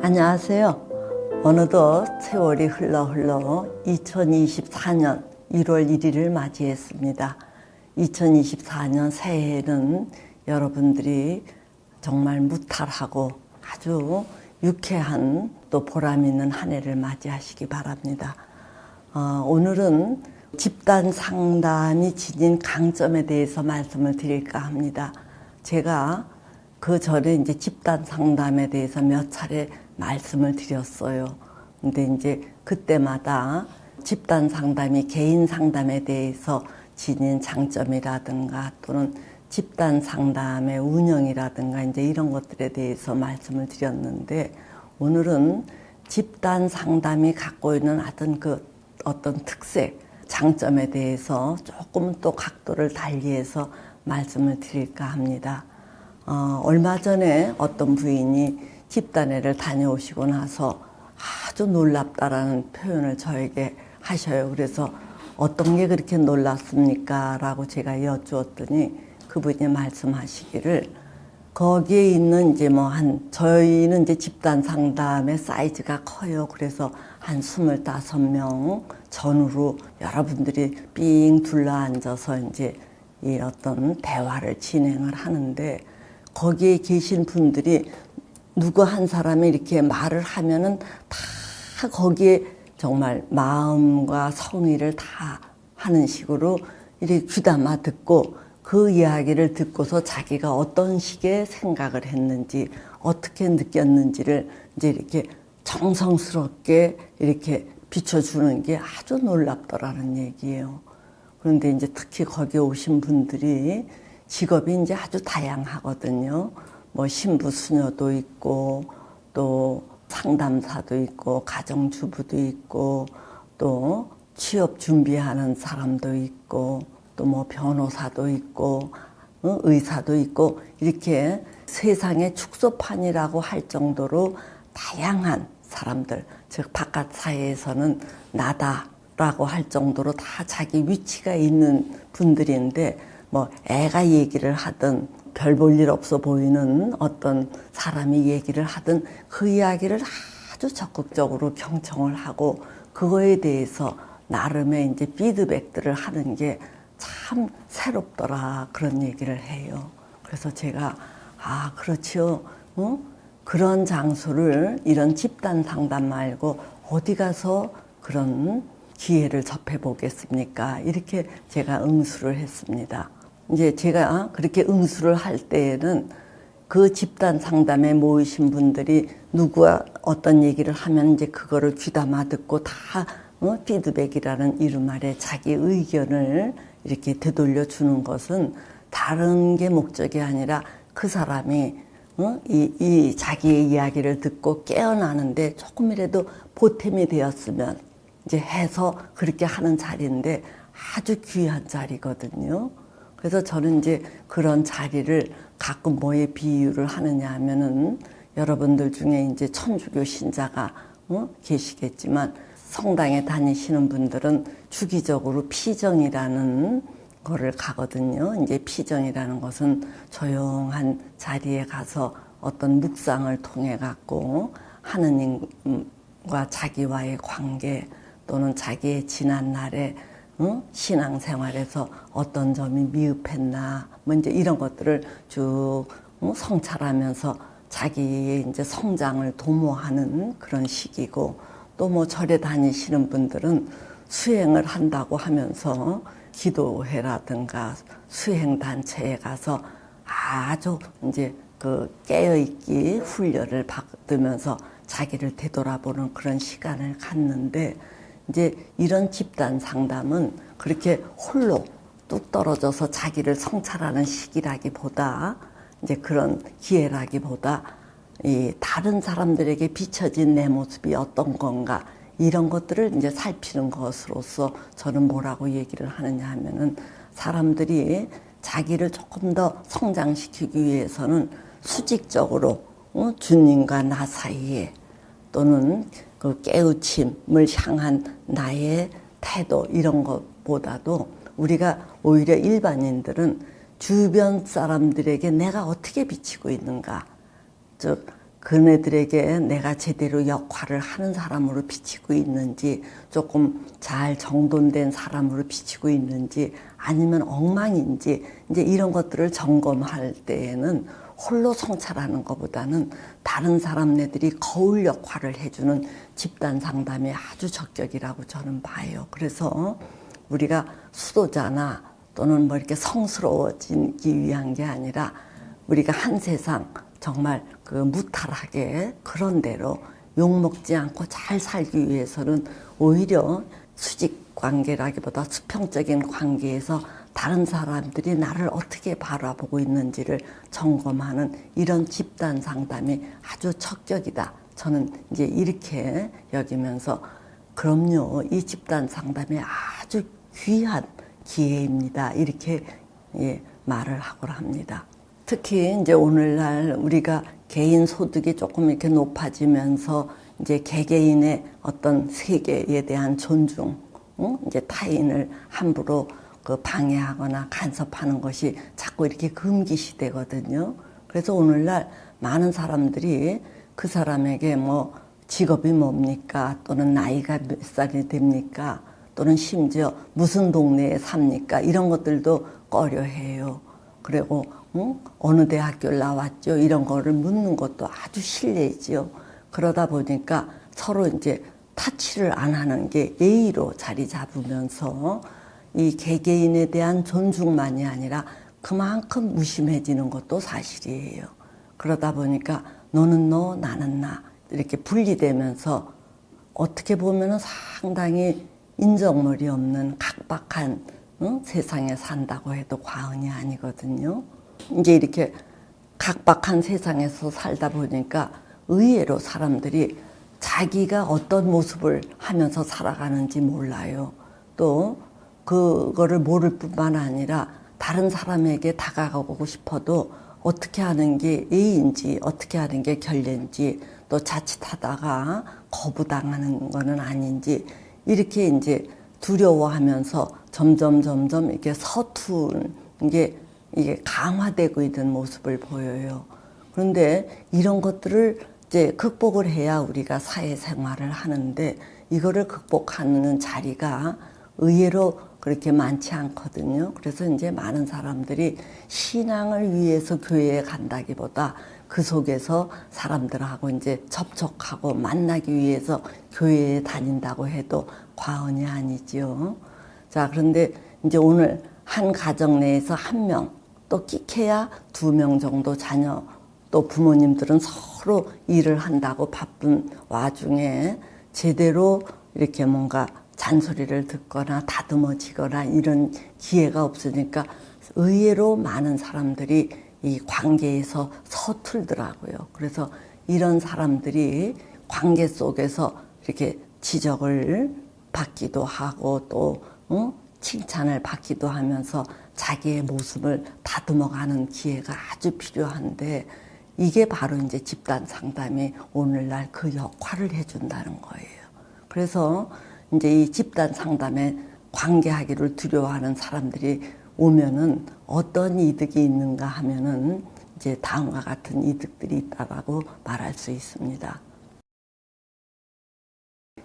안녕하세요. 어느덧 세월이 흘러 2024년 1월 1일을 맞이했습니다. 2024년 새해에는 여러분들이 정말 무탈하고 아주 유쾌한 또 보람 있는 한 해를 맞이하시기 바랍니다. 오늘은 집단 상담이 지닌 강점에 대해서 말씀을 드릴까 합니다. 제가 그 전에 이제 집단 상담에 대해서 몇 차례 말씀을 드렸어요. 근데 이제 그때마다 집단 상담이 개인 상담에 대해서 지닌 장점이라든가 또는 집단 상담의 운영이라든가 이제 이런 것들에 대해서 말씀을 드렸는데, 오늘은 집단 상담이 갖고 있는 어떤 특색, 장점에 대해서 조금 또 각도를 달리해서 말씀을 드릴까 합니다. 얼마 전에 어떤 부인이 집단회를 다녀오시고 나서 아주 놀랍다라는 표현을 저에게 하셔요. 그래서 어떤 게 그렇게 놀랍습니까? 라고 제가 여쭈었더니 그분이 말씀하시기를, 거기에 있는 이제 저희는 이제 집단 상담의 사이즈가 커요. 그래서 한 25명 전후로 여러분들이 삥 둘러앉아서 이제 이 어떤 대화를 진행을 하는데, 거기에 계신 분들이 누구 한 사람이 이렇게 말을 하면은 다 거기에 정말 마음과 성의를 다 하는 식으로 이렇게 귀담아 듣고, 그 이야기를 듣고서 자기가 어떤 식의 생각을 했는지 어떻게 느꼈는지를 이제 이렇게 정성스럽게 이렇게 비춰주는 게 아주 놀랍더라는 얘기예요. 그런데 이제 특히 거기 오신 분들이 직업이 이제 아주 다양하거든요. 신부 수녀도 있고, 또 상담사도 있고, 가정주부도 있고, 또 취업 준비하는 사람도 있고, 또 변호사도 있고, 의사도 있고, 이렇게 세상의 축소판이라고 할 정도로 다양한 사람들, 즉 바깥 사회에서는 나다라고 할 정도로 다 자기 위치가 있는 분들인데, 애가 얘기를 하든 별 볼 일 없어 보이는 어떤 사람이 얘기를 하든 그 이야기를 아주 적극적으로 경청을 하고, 그거에 대해서 나름의 이제 피드백들을 하는 게 참 새롭더라, 그런 얘기를 해요. 그래서 제가 그렇지요. 그런 장소를, 이런 집단 상담 말고 어디 가서 그런 기회를 접해 보겠습니까? 이렇게 제가 응수를 했습니다. 이제 제가 그렇게 응수를 할 때에는 그 집단 상담에 모이신 분들이 누구와 어떤 얘기를 하면 이제 그거를 귀담아 듣고 다 피드백이라는 이름 아래 자기 의견을 이렇게 되돌려 주는 것은 다른 게 목적이 아니라 그 사람이 이 자기의 이야기를 듣고 깨어나는데 조금이라도 보탬이 되었으면 이제 해서 그렇게 하는 자리인데 아주 귀한 자리거든요. 그래서 저는 이제 그런 자리를 가끔 뭐에 비유를 하느냐 하면은, 여러분들 중에 이제 천주교 신자가 계시겠지만, 성당에 다니시는 분들은 주기적으로 피정이라는 거를 가거든요. 이제 피정이라는 것은 조용한 자리에 가서 어떤 묵상을 통해 갖고 하느님과 자기와의 관계, 또는 자기의 지난 날에 신앙생활에서 어떤 점이 미흡했나, 이제 이런 것들을 쭉 성찰하면서 자기의 이제 성장을 도모하는 그런 시기고, 또 절에 다니시는 분들은 수행을 한다고 하면서 기도회라든가 수행단체에 가서 아주 이제 그 깨어있기 훈련을 받으면서 자기를 되돌아보는 그런 시간을 갖는데, 이제 이런 집단 상담은 그렇게 홀로 뚝 떨어져서 자기를 성찰하는 시기라기보다, 이제 그런 기회라기보다, 이 다른 사람들에게 비춰진 내 모습이 어떤 건가, 이런 것들을 이제 살피는 것으로서 저는 뭐라고 얘기를 하느냐 하면은, 사람들이 자기를 조금 더 성장시키기 위해서는 수직적으로 주님과 나 사이에, 또는 그 깨우침을 향한 나의 태도, 이런 것보다도 우리가 오히려 일반인들은 주변 사람들에게 내가 어떻게 비치고 있는가, 즉 그네들에게 내가 제대로 역할을 하는 사람으로 비치고 있는지, 조금 잘 정돈된 사람으로 비치고 있는지, 아니면 엉망인지, 이제 이런 것들을 점검할 때에는 홀로 성찰하는 것보다는 다른 사람네들이 거울 역할을 해주는 집단 상담이 아주 적격이라고 저는 봐요. 그래서 우리가 수도자나 또는 뭐 이렇게 성스러워지기 위한 게 아니라 우리가 한 세상 정말 그 무탈하게 그런 대로 욕먹지 않고 잘 살기 위해서는 오히려 수직 관계라기보다 수평적인 관계에서 다른 사람들이 나를 어떻게 바라보고 있는지를 점검하는 이런 집단 상담이 아주 적격이다. 저는 이제 이렇게 여기면서 그럼요, 이 집단 상담이 아주 귀한 기회입니다. 이렇게 말을 하고 합니다. 특히 이제 오늘날 우리가 개인 소득이 조금 이렇게 높아지면서 이제 개개인의 어떤 세계에 대한 존중, 이제 타인을 함부로 그 방해하거나 간섭하는 것이 자꾸 이렇게 금기시되거든요. 그래서 오늘날 많은 사람들이 그 사람에게 뭐 직업이 뭡니까? 또는 나이가 몇 살이 됩니까? 또는 심지어 무슨 동네에 삽니까? 이런 것들도 꺼려해요. 그리고 어느 대학교를 나왔죠? 이런 거를 묻는 것도 아주 실례지요. 그러다 보니까 서로 이제 타치를 안 하는 게 예의로 자리 잡으면서 이 개개인에 대한 존중만이 아니라 그만큼 무심해지는 것도 사실이에요. 그러다 보니까 너는 너, 나는 나 이렇게 분리되면서 어떻게 보면 상당히 인정머리 없는 각박한 세상에 산다고 해도 과언이 아니거든요. 이제 이렇게 각박한 세상에서 살다 보니까 의외로 사람들이 자기가 어떤 모습을 하면서 살아가는지 몰라요. 또 그거를 모를 뿐만 아니라 다른 사람에게 다가가고 싶어도 어떻게 하는 게 예의인지 어떻게 하는 게 결례인지 또 자칫하다가 거부당하는 거는 아닌지 이렇게 이제 두려워하면서 점점 이렇게 서툰 게 이게 강화되고 있는 모습을 보여요. 그런데 이런 것들을 이제 극복을 해야 우리가 사회생활을 하는데 이거를 극복하는 자리가 의외로 그렇게 많지 않거든요. 그래서 이제 많은 사람들이 신앙을 위해서 교회에 간다기보다 그 속에서 사람들하고 이제 접촉하고 만나기 위해서 교회에 다닌다고 해도 과언이 아니지요. 자, 그런데 이제 오늘 한 가정 내에서 한 명, 또 끼케야 2명 정도 자녀, 또 부모님들은 서로 일을 한다고 바쁜 와중에 제대로 이렇게 뭔가 잔소리를 듣거나 다듬어지거나 이런 기회가 없으니까 의외로 많은 사람들이 이 관계에서 서툴더라고요. 그래서 이런 사람들이 관계 속에서 이렇게 지적을 받기도 하고 또 칭찬을 받기도 하면서 자기의 모습을 다듬어가는 기회가 아주 필요한데 이게 바로 이제 집단 상담이 오늘날 그 역할을 해준다는 거예요. 그래서 이제 이 집단 상담에 관계하기를 두려워하는 사람들이 오면은 어떤 이득이 있는가 하면은 이제 다음과 같은 이득들이 있다라고 말할 수 있습니다.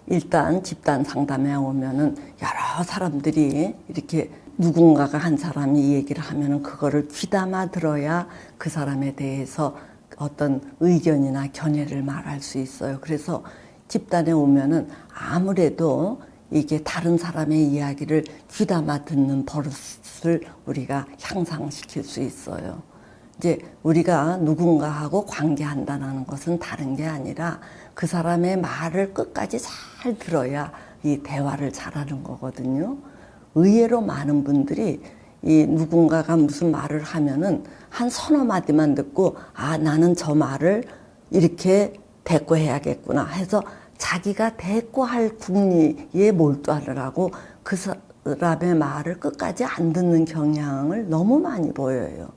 일단 집단 상담에 오면은 여러 사람들이 이렇게 누군가가 한 사람이 얘기를 하면은 그거를 귀담아 들어야 그 사람에 대해서 어떤 의견이나 견해를 말할 수 있어요. 그래서 집단에 오면은 아무래도 이게 다른 사람의 이야기를 귀담아 듣는 버릇을 우리가 향상시킬 수 있어요. 이제 우리가 누군가하고 관계한다는 것은 다른 게 아니라 그 사람의 말을 끝까지 잘 들어야 이 대화를 잘하는 거거든요. 의외로 많은 분들이 이 누군가가 무슨 말을 하면은 한 서너 마디만 듣고 아, 나는 저 말을 이렇게 대꾸해야겠구나 해서 자기가 대꾸할 궁리에 몰두하느라고 그 사람의 말을 끝까지 안 듣는 경향을 너무 많이 보여요.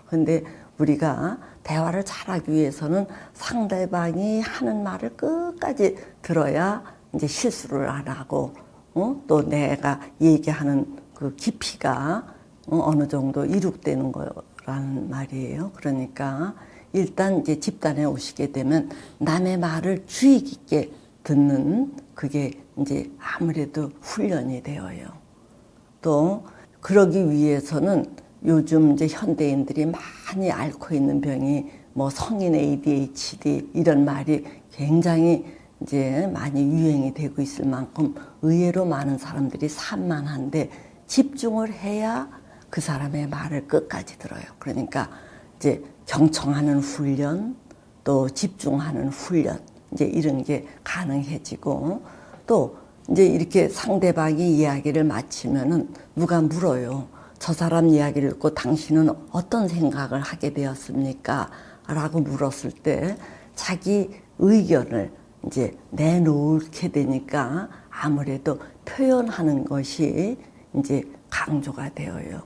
근데 우리가 대화를 잘하기 위해서는 상대방이 하는 말을 끝까지 들어야 이제 실수를 안 하고 또 내가 얘기하는 그 깊이가 어느 정도 이룩되는 거라는 말이에요. 그러니까 일단 이제 집단에 오시게 되면 남의 말을 주의 깊게 듣는 그게 이제 아무래도 훈련이 되어요. 또 그러기 위해서는 요즘 이제 현대인들이 많이 앓고 있는 병이 뭐 성인 ADHD 이런 말이 굉장히 이제 많이 유행이 되고 있을 만큼 의외로 많은 사람들이 산만한데 집중을 해야 그 사람의 말을 끝까지 들어요. 그러니까 이제 경청하는 훈련, 또 집중하는 훈련, 이제 이런 게 가능해지고 또 이제 이렇게 상대방이 이야기를 마치면은 누가 물어요. 저 사람 이야기를 듣고 당신은 어떤 생각을 하게 되었습니까? 라고 물었을 때 자기 의견을 이제 내놓게 되니까 아무래도 표현하는 것이 이제 강조가 되어요.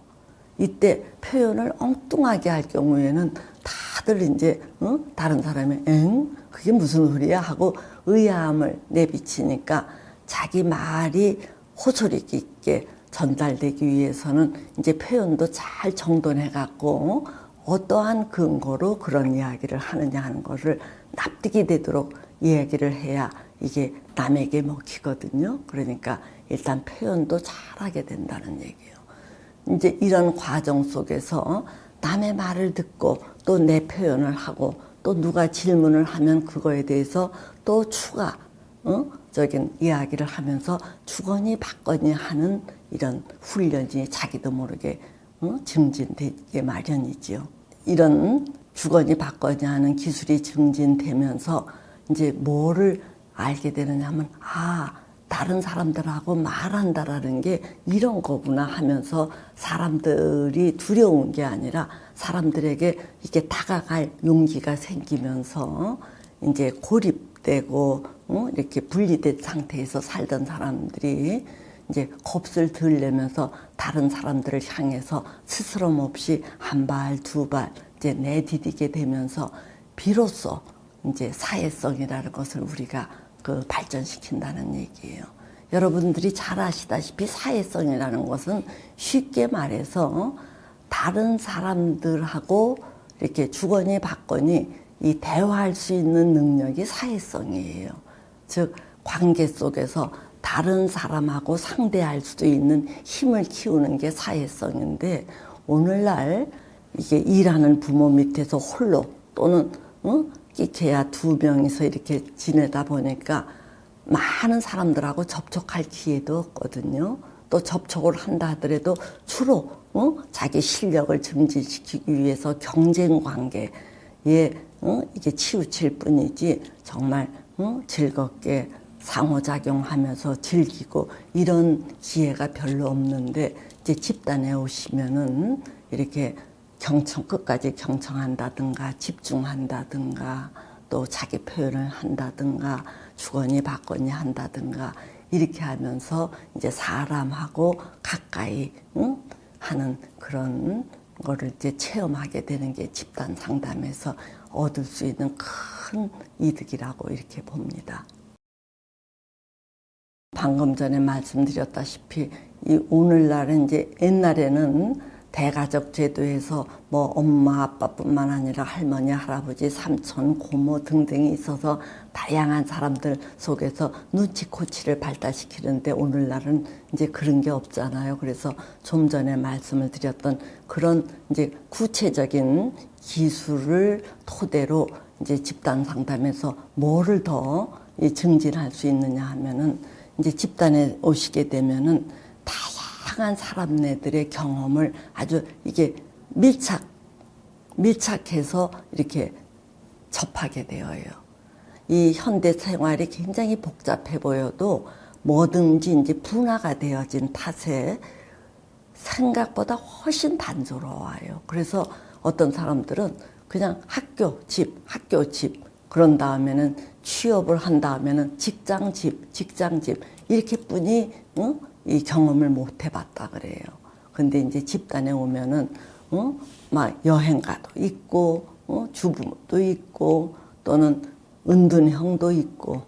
이때 표현을 엉뚱하게 할 경우에는 다들 이제 다른 사람이 그게 무슨 소리야 하고 의아함을 내비치니까 자기 말이 호소리 깊게 전달되기 위해서는 이제 표현도 잘 정돈해 갖고 어떠한 근거로 그런 이야기를 하느냐 하는 거를 납득이 되도록 이야기를 해야 이게 남에게 먹히거든요. 그러니까 일단 표현도 잘하게 된다는 얘기예요. 이제 이런 과정 속에서 남의 말을 듣고 또 내 표현을 하고 또 누가 질문을 하면 그거에 대해서 또 적인 이야기를 하면서 주거니 받거니 하는 이런 훈련이 자기도 모르게 증진되게 마련이지요. 이런 주거니 받거니 하는 기술이 증진되면서 이제 뭐를 알게 되느냐면 다른 사람들하고 말한다라는 게 이런 거구나 하면서 사람들이 두려운 게 아니라 사람들에게 이게 다가갈 용기가 생기면서 이제 고립되고 이렇게 분리된 상태에서 살던 사람들이 이제 겁을 덜 내면서 다른 사람들을 향해서 스스럼 없이 한 발, 두 발 이제 내디디게 되면서 비로소 이제 사회성이라는 것을 우리가 발전시킨다는 얘기예요. 여러분들이 잘 아시다시피 사회성이라는 것은 쉽게 말해서 다른 사람들하고 이렇게 주거니 받거니 이 대화할 수 있는 능력이 사회성이에요. 즉 관계 속에서 다른 사람하고 상대할 수 있는 힘을 키우는 게 사회성인데 오늘날 이게 일하는 부모 밑에서 홀로 또는 끼케야 두 명이서 이렇게 지내다 보니까 많은 사람들하고 접촉할 기회도 없거든요. 또 접촉을 한다 하더라도 주로 자기 실력을 증진시키기 위해서 경쟁 관계에 이게 치우칠 뿐이지 정말 즐겁게 상호작용하면서 즐기고 이런 기회가 별로 없는데 이제 집단에 오시면은 이렇게 끝까지 경청한다든가 집중한다든가 또 자기 표현을 한다든가 주거니 받거니 한다든가 이렇게 하면서 이제 사람하고 가까이 하는 그런 거를 이제 체험하게 되는 게 집단 상담에서 얻을 수 있는 큰 이득이라고 이렇게 봅니다. 방금 전에 말씀드렸다시피 이 오늘날은 이제 옛날에는 대가족 제도에서 뭐 엄마 아빠뿐만 아니라 할머니 할아버지 삼촌 고모 등등이 있어서 다양한 사람들 속에서 눈치코치를 발달시키는데 오늘날은 이제 그런 게 없잖아요. 그래서 좀 전에 말씀을 드렸던 그런 이제 구체적인 기술을 토대로 이제 집단 상담에서 뭐를 더 증진할 수 있느냐 하면은 이제 집단에 오시게 되면은 다양한 사람네들의 경험을 아주 이게 밀착해서 이렇게 접하게 되어요. 이 현대 생활이 굉장히 복잡해 보여도 뭐든지 이제 분화가 되어진 탓에 생각보다 훨씬 단조로워요. 그래서 어떤 사람들은 그냥 학교, 집, 그런 다음에는 취업을 한 다음에는 직장, 집, 이렇게 뿐이 이 경험을 못 해봤다 그래요. 근데 이제 집단에 오면은 막 여행가도 있고 주부도 있고 또는 은둔형도 있고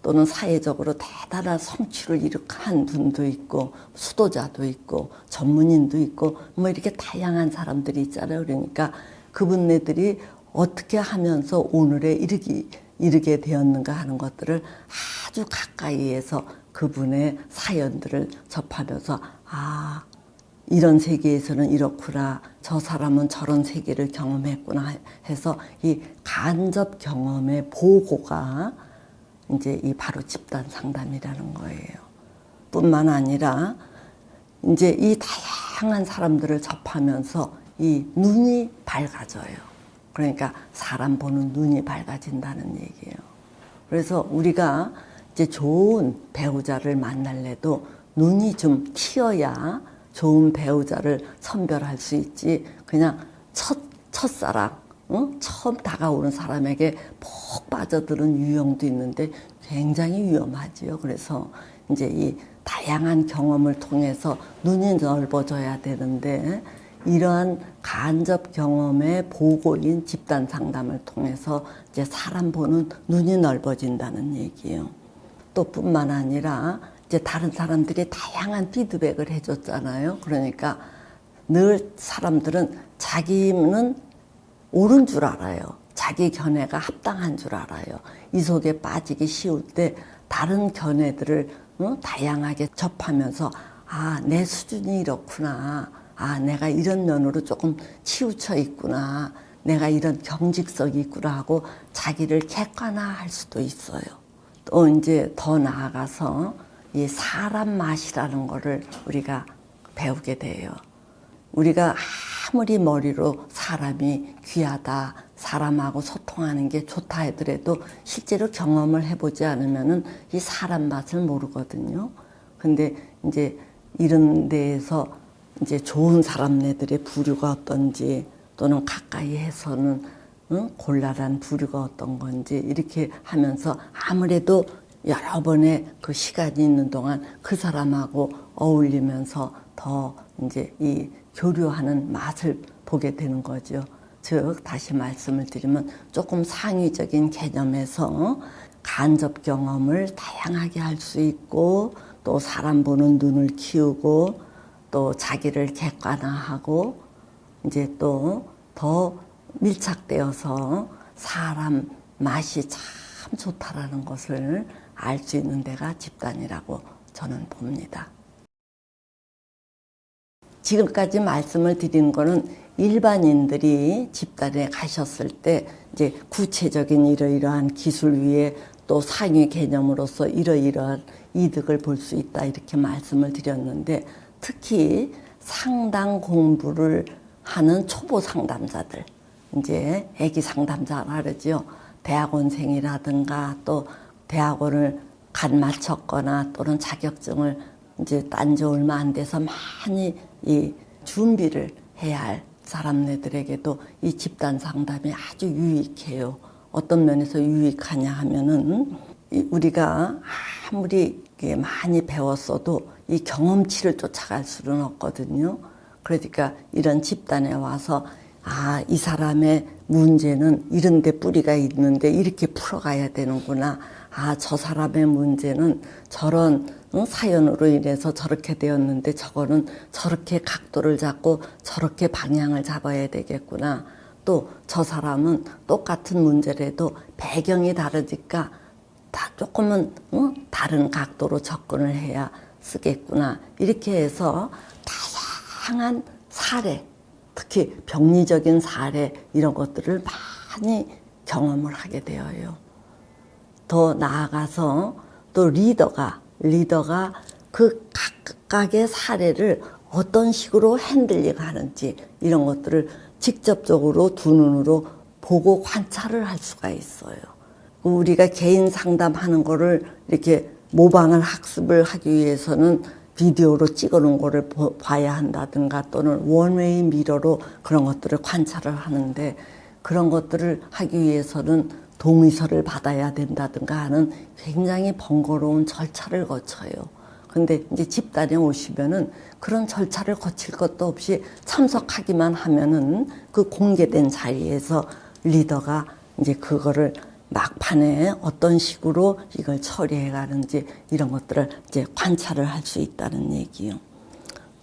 또는 사회적으로 대단한 성취를 이룩한 분도 있고 수도자도 있고 전문인도 있고 뭐 이렇게 다양한 사람들이 있잖아요. 그러니까 그분네들이 어떻게 하면서 오늘에 이르게 되었는가 하는 것들을 아주 가까이에서 그분의 사연들을 접하면서 아, 이런 세계에서는 이렇구나, 저 사람은 저런 세계를 경험했구나 해서 이 간접 경험의 보고가 이제 이 바로 집단 상담이라는 거예요. 뿐만 아니라 이제 이 다양한 사람들을 접하면서 이 눈이 밝아져요. 그러니까 사람 보는 눈이 밝아진다는 얘기예요. 그래서 우리가 이제 좋은 배우자를 만날래도 눈이 좀 튀어야 좋은 배우자를 선별할 수 있지. 그냥 첫사랑, 처음 다가오는 사람에게 푹 빠져드는 유형도 있는데 굉장히 위험하지요. 그래서 이제 이 다양한 경험을 통해서 눈이 넓어져야 되는데 이러한 간접 경험의 보고인 집단 상담을 통해서 이제 사람 보는 눈이 넓어진다는 얘기예요. 또 뿐만 아니라 이제 다른 사람들이 다양한 피드백을 해줬잖아요. 그러니까 늘 사람들은 자기는 옳은 줄 알아요. 자기 견해가 합당한 줄 알아요. 이 속에 빠지기 쉬울 때 다른 견해들을 다양하게 접하면서 아, 내 수준이 이렇구나. 아, 내가 이런 면으로 조금 치우쳐 있구나. 내가 이런 경직성이 있구나 하고 자기를 객관화할 수도 있어요. 또 이제 더 나아가서 이 사람 맛이라는 거를 우리가 배우게 돼요. 우리가 아무리 머리로 사람이 귀하다, 사람하고 소통하는 게 좋다 하더라도 실제로 경험을 해보지 않으면은 이 사람 맛을 모르거든요. 근데 이제 이런 데에서 이제 좋은 사람네들의 부류가 어떤지 또는 가까이 해서는 곤란한 부류가 어떤 건지 이렇게 하면서 아무래도 여러 번의 그 시간이 있는 동안 그 사람하고 어울리면서 더 이제 이 교류하는 맛을 보게 되는 거죠. 즉 다시 말씀을 드리면 조금 상위적인 개념에서 간접 경험을 다양하게 할 수 있고 또 사람 보는 눈을 키우고 또 자기를 객관화하고 이제 또 더 밀착되어서 사람 맛이 참 좋다라는 것을 알 수 있는 데가 집단이라고 저는 봅니다. 지금까지 말씀을 드린 거는 일반인들이 집단에 가셨을 때 이제 구체적인 이러이러한 기술 위에 또 상위 개념으로서 이러이러한 이득을 볼 수 있다 이렇게 말씀을 드렸는데 특히 상담 공부를 하는 초보 상담자들, 이제 애기 상담자라 그러죠. 대학원생이라든가 또 대학원을 간 마쳤거나 또는 자격증을 이제 딴 지 얼마 안 돼서 많이 이 준비를 해야 할 사람네들에게도 이 집단 상담이 아주 유익해요. 어떤 면에서 유익하냐 하면은 우리가 아무리 많이 배웠어도 이 경험치를 쫓아갈 수는 없거든요. 그러니까 이런 집단에 와서 아, 이 사람의 문제는 이런 데 뿌리가 있는데 이렇게 풀어가야 되는구나. 아, 저 사람의 문제는 저런 사연으로 인해서 저렇게 되었는데 저거는 저렇게 각도를 잡고 저렇게 방향을 잡아야 되겠구나. 또 저 사람은 똑같은 문제라도 배경이 다르니까 다 조금은 다른 각도로 접근을 해야 쓰겠구나. 이렇게 해서 다양한 사례, 특히 병리적인 사례 이런 것들을 많이 경험을 하게 되어요. 더 나아가서 또 리더가 그 각각의 사례를 어떤 식으로 핸들링 하는지 이런 것들을 직접적으로 두 눈으로 보고 관찰을 할 수가 있어요. 우리가 개인 상담하는 거를 이렇게 모방을 학습을 하기 위해서는 비디오로 찍어 놓은 거를 봐야 한다든가 또는 원웨이 미러로 그런 것들을 관찰을 하는데 그런 것들을 하기 위해서는 동의서를 받아야 된다든가 하는 굉장히 번거로운 절차를 거쳐요. 근데 이제 집단에 오시면은 그런 절차를 거칠 것도 없이 참석하기만 하면은 그 공개된 자리에서 리더가 이제 그거를 막판에 어떤 식으로 이걸 처리해 가는지 이런 것들을 이제 관찰을 할 수 있다는 얘기요.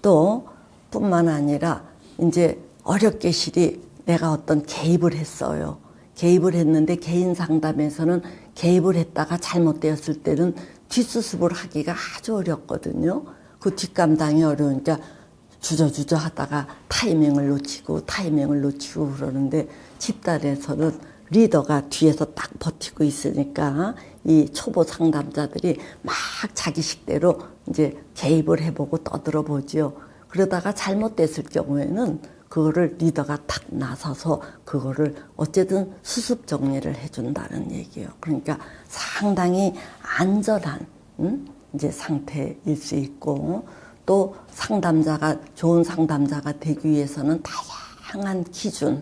또 뿐만 아니라 이제 어렵게 실이 내가 어떤 개입을 했어요. 개입을 했는데 개인 상담에서는 개입을 했다가 잘못되었을 때는 뒷수습을 하기가 아주 어렵거든요. 그 뒷감당이 어려우니까 주저주저 하다가 타이밍을 놓치고 그러는데 집단에서는 리더가 뒤에서 딱 버티고 있으니까 이 초보 상담자들이 막 자기 식대로 이제 개입을 해보고 떠들어 보지요. 그러다가 잘못됐을 경우에는 그거를 리더가 탁 나서서 그거를 어쨌든 수습 정리를 해준다는 얘기예요. 그러니까 상당히 안전한 이제 상태일 수 있고, 또 상담자가 좋은 상담자가 되기 위해서는 다양한 기준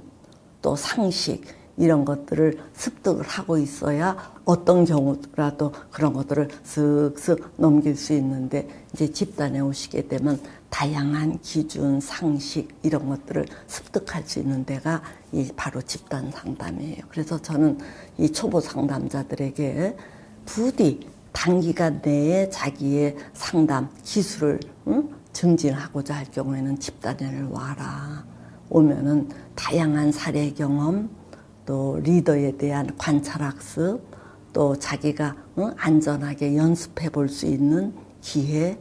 또 상식 이런 것들을 습득을 하고 있어야 어떤 경우라도 그런 것들을 쓱쓱 넘길 수 있는데, 이제 집단에 오시게 되면 다양한 기준, 상식 이런 것들을 습득할 수 있는 데가 이 바로 집단 상담이에요. 그래서 저는 이 초보 상담자들에게 부디 단기간 내에 자기의 상담 기술을 증진하고자 할 경우에는 집단을 와라. 오면은 다양한 사례 경험, 또 리더에 대한 관찰학습, 또 자기가 안전하게 연습해 볼 수 있는 기회,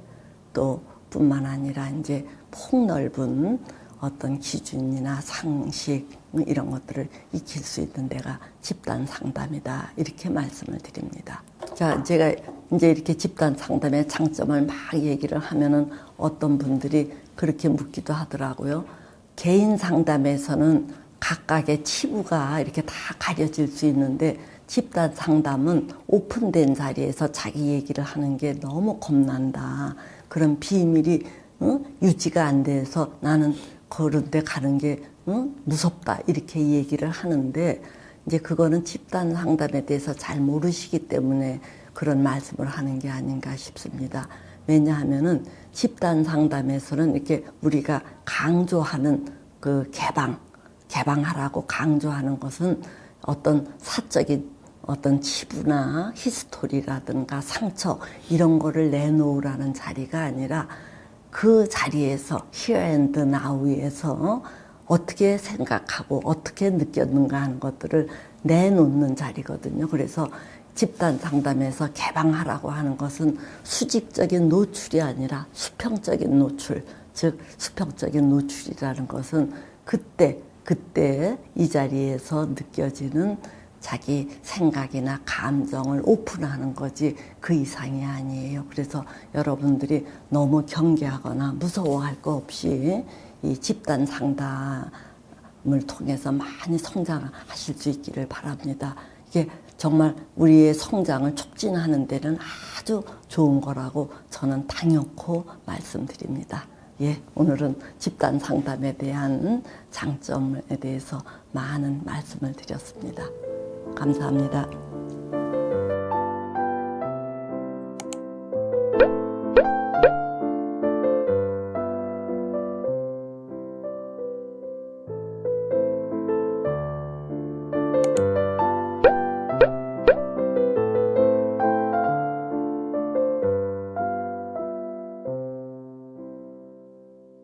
또 뿐만 아니라 이제 폭넓은 어떤 기준이나 상식 이런 것들을 익힐 수 있는 데가 집단 상담이다. 이렇게 말씀을 드립니다. 자, 제가 이제 이렇게 집단 상담의 장점을 막 얘기를 하면은 어떤 분들이 그렇게 묻기도 하더라고요. 개인 상담에서는 각각의 치부가 이렇게 다 가려질 수 있는데, 집단 상담은 오픈된 자리에서 자기 얘기를 하는 게 너무 겁난다. 그런 비밀이 유지가 안 돼서 나는 그런 데 가는 게 무섭다. 이렇게 얘기를 하는데, 이제 그거는 집단 상담에 대해서 잘 모르시기 때문에 그런 말씀을 하는 게 아닌가 싶습니다. 왜냐하면은 집단 상담에서는 이렇게 우리가 강조하는 그 개방하라고 강조하는 것은 어떤 사적인 어떤 치부나 히스토리라든가 상처 이런 거를 내놓으라는 자리가 아니라, 그 자리에서 here and now에서 어떻게 생각하고 어떻게 느꼈는가 하는 것들을 내놓는 자리거든요. 그래서 집단 상담에서 개방하라고 하는 것은 수직적인 노출이 아니라 수평적인 노출, 즉 수평적인 노출이라는 것은 그때 이 자리에서 느껴지는 자기 생각이나 감정을 오픈하는 거지 그 이상이 아니에요. 그래서 여러분들이 너무 경계하거나 무서워할 거 없이 이 집단 상담을 통해서 많이 성장하실 수 있기를 바랍니다. 이게 정말 우리의 성장을 촉진하는 데는 아주 좋은 거라고 저는 당연코 말씀드립니다. 예, 오늘은 집단 상담에 대한 장점에 대해서 많은 말씀을 드렸습니다. 감사합니다.